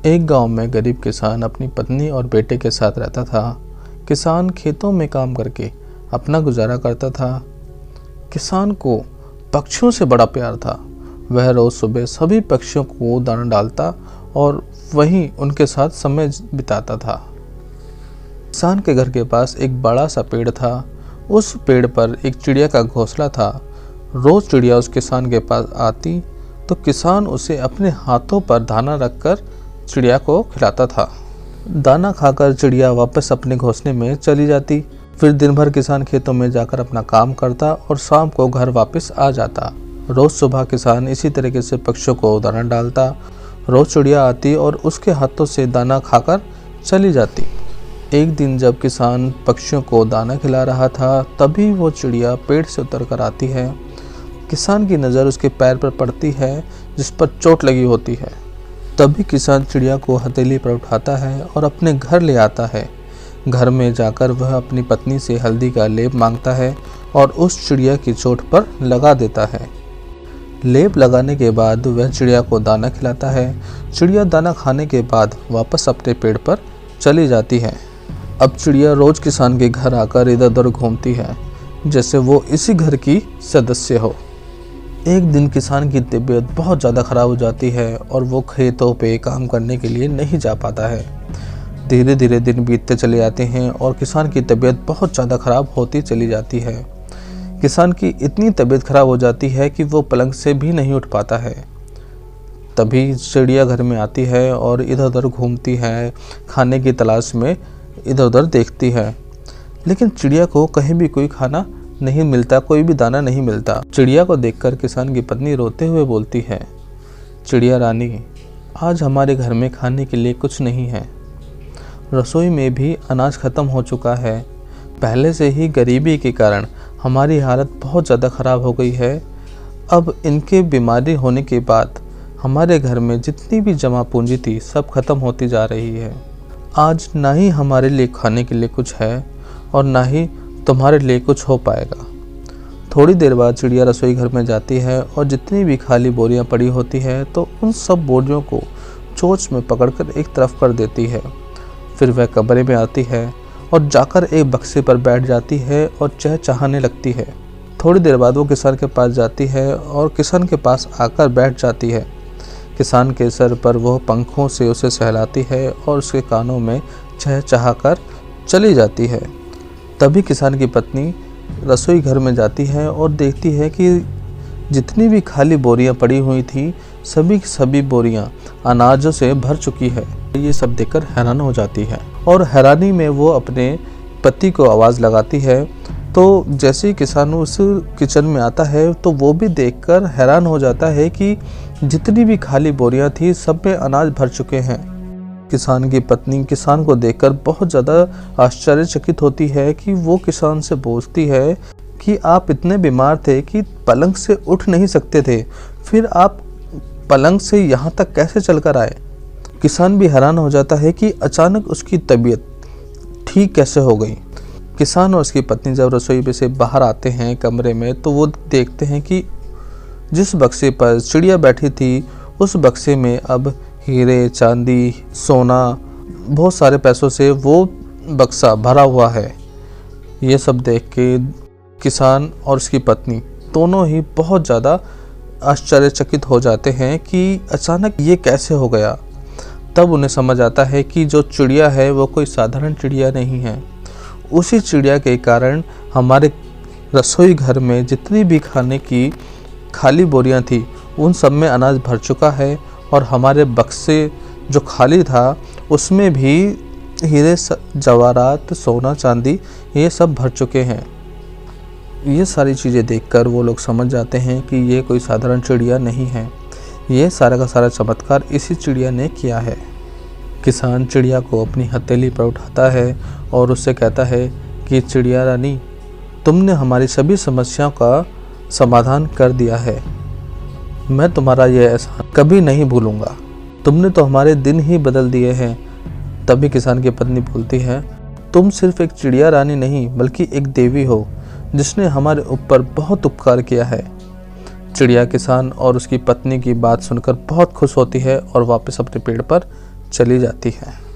एक गांव में गरीब किसान अपनी पत्नी और बेटे के साथ रहता था। किसान खेतों में काम करके अपना गुजारा करता था। किसान को पक्षियों से बड़ा प्यार था। वह रोज सुबह सभी पक्षियों को दाना डालता और वहीं उनके साथ समय बिताता था। किसान के घर के पास एक बड़ा सा पेड़ था। उस पेड़ पर एक चिड़िया का घोंसला था। रोज चिड़िया उस किसान के पास आती तो किसान उसे अपने हाथों पर दाना रखकर चिड़िया को खिलाता था। दाना खाकर चिड़िया वापस अपने घोंसले में चली जाती। फिर दिन भर किसान खेतों में जाकर अपना काम करता और शाम को घर वापस आ जाता। रोज सुबह किसान इसी तरीके से पक्षियों को दाना डालता। रोज चिड़िया आती और उसके हाथों से दाना खाकर चली जाती। एक दिन जब किसान पक्षियों को दाना खिला रहा था, तभी वो चिड़िया पेड़ से उतर कर आती है। किसान की नज़र उसके पैर पर पड़ती है जिस पर चोट लगी होती है। तभी किसान चिड़िया को हथेली पर उठाता है और अपने घर ले आता है। घर में जाकर वह अपनी पत्नी से हल्दी का लेप मांगता है और उस चिड़िया की चोट पर लगा देता है। लेप लगाने के बाद वह चिड़िया को दाना खिलाता है। चिड़िया दाना खाने के बाद वापस अपने पेड़ पर चली जाती है। अब चिड़िया रोज किसान के घर आकर इधर उधर घूमती है जैसे वो इसी घर की सदस्य हो। एक दिन किसान की तबीयत बहुत ज़्यादा ख़राब हो जाती है और वो खेतों पे काम करने के लिए नहीं जा पाता है। धीरे धीरे दिन बीतते चले जाते हैं और किसान की तबीयत बहुत ज़्यादा ख़राब होती चली जाती है। किसान की इतनी तबीयत ख़राब हो जाती है कि वो पलंग से भी नहीं उठ पाता है। तभी चिड़िया घर में आती है और इधर उधर घूमती है, खाने की तलाश में इधर उधर देखती है, लेकिन चिड़िया को कहीं भी कोई खाना नहीं मिलता, कोई भी दाना नहीं मिलता। चिड़िया को देखकर किसान की पत्नी रोते हुए बोलती है, चिड़िया रानी, आज हमारे घर में खाने के लिए कुछ नहीं है। रसोई में भी अनाज ख़त्म हो चुका है। पहले से ही गरीबी के कारण हमारी हालत बहुत ज़्यादा ख़राब हो गई है। अब इनके बीमारी होने के बाद हमारे घर में जितनी भी जमा पूंजी थी सब ख़त्म होती जा रही है। आज ना ही हमारे लिए खाने के लिए कुछ है और ना ही तुम्हारे लिए कुछ हो पाएगा। थोड़ी देर बाद चिड़िया रसोई घर में जाती है और जितनी भी खाली बोरियां पड़ी होती है तो उन सब बोरियों को चोंच में पकड़कर एक तरफ कर देती है। फिर वह कमरे में आती है और जाकर एक बक्से पर बैठ जाती है और चहचहाने लगती है। थोड़ी देर बाद वो किसान के पास जाती है और किसान के पास आकर बैठ जाती है। किसान के सर पर वो पंखों से उसे सहलाती है और उसके कानों में चहचहाकर चली जाती है। तभी किसान की पत्नी रसोई घर में जाती है और देखती है कि जितनी भी खाली बोरियां पड़ी हुई थी सभी की सभी बोरियां अनाजों से भर चुकी है। ये सब देखकर हैरान हो जाती है और हैरानी में वो अपने पति को आवाज़ लगाती है। तो जैसे ही किसान उस किचन में आता है तो वो भी देखकर हैरान हो जाता है कि जितनी भी खाली बोरियां थी सब में अनाज भर चुके हैं। किसान की पत्नी किसान को देखकर बहुत ज़्यादा आश्चर्यचकित होती है कि वो किसान से पूछती है कि आप इतने बीमार थे कि पलंग से उठ नहीं सकते थे, फिर आप पलंग से यहाँ तक कैसे चलकर आए। किसान भी हैरान हो जाता है कि अचानक उसकी तबीयत ठीक कैसे हो गई। किसान और उसकी पत्नी जब रसोई में से बाहर आते हैं कमरे में तो वो देखते हैं कि जिस बक्से पर चिड़िया बैठी थी उस बक्से में अब हीरे, चांदी, सोना, बहुत सारे पैसों से वो बक्सा भरा हुआ है। ये सब देख के किसान और उसकी पत्नी दोनों ही बहुत ज़्यादा आश्चर्यचकित हो जाते हैं कि अचानक ये कैसे हो गया। तब उन्हें समझ आता है कि जो चिड़िया है वो कोई साधारण चिड़िया नहीं है। उसी चिड़िया के कारण हमारे रसोई घर में जितनी भी खाने की खाली बोरियां थी उन सब में अनाज भर चुका है और हमारे बक्से जो खाली था उसमें भी हीरे, जवाहरात, सोना, चांदी ये सब भर चुके हैं। ये सारी चीज़ें देखकर वो लोग समझ जाते हैं कि ये कोई साधारण चिड़िया नहीं है। ये सारा का सारा चमत्कार इसी चिड़िया ने किया है। किसान चिड़िया को अपनी हथेली पर उठाता है और उससे कहता है कि चिड़िया रानी, तुमने हमारी सभी समस्याओं का समाधान कर दिया है। मैं तुम्हारा यह एहसान कभी नहीं भूलूंगा। तुमने तो हमारे दिन ही बदल दिए हैं। तभी किसान की पत्नी बोलती है, तुम सिर्फ एक चिड़िया रानी नहीं बल्कि एक देवी हो जिसने हमारे ऊपर बहुत उपकार किया है। चिड़िया किसान और उसकी पत्नी की बात सुनकर बहुत खुश होती है और वापस अपने पेड़ पर चली जाती है।